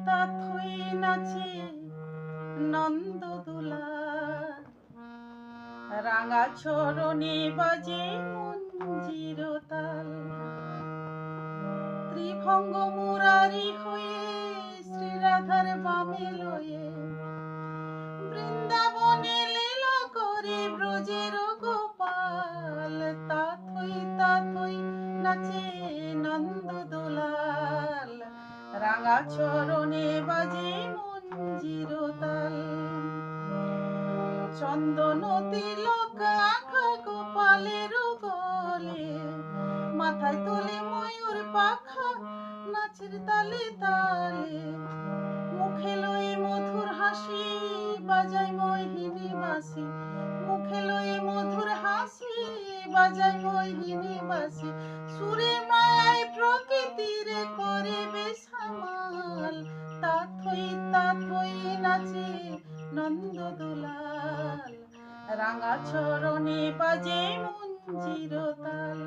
তা থই নাচে নন্দদোলা, রাঙা চরণে বাজে মঞ্জির তাল। ত্রিভঙ্গ মুরারি হয়ে শ্রীরাধার বামে লয়ে বৃন্দাবনে লীলা করে ব্রজের গোপাল। তা থই নাচে নন্দদোলাল, রাঙা চরণে বাজে মঞ্জির তাল। চন্দন তিলক আঁকা গোপালের গলে, মাথায় তোলে ময়ূর পাখা নাচের তালে তালে। মুখে লয়ে মধুর হাসি বাজায় মোহিনী বাঁশি, মুখে লয়ে মধুর হাসি বাজায় মোহিনী বাঁশি। সুরে মায়ায় প্রকৃতির করে বেসামাল। তা থই নাচে নন্দদোলাল, রাঙা চরণে বাজে মঞ্জির তাল।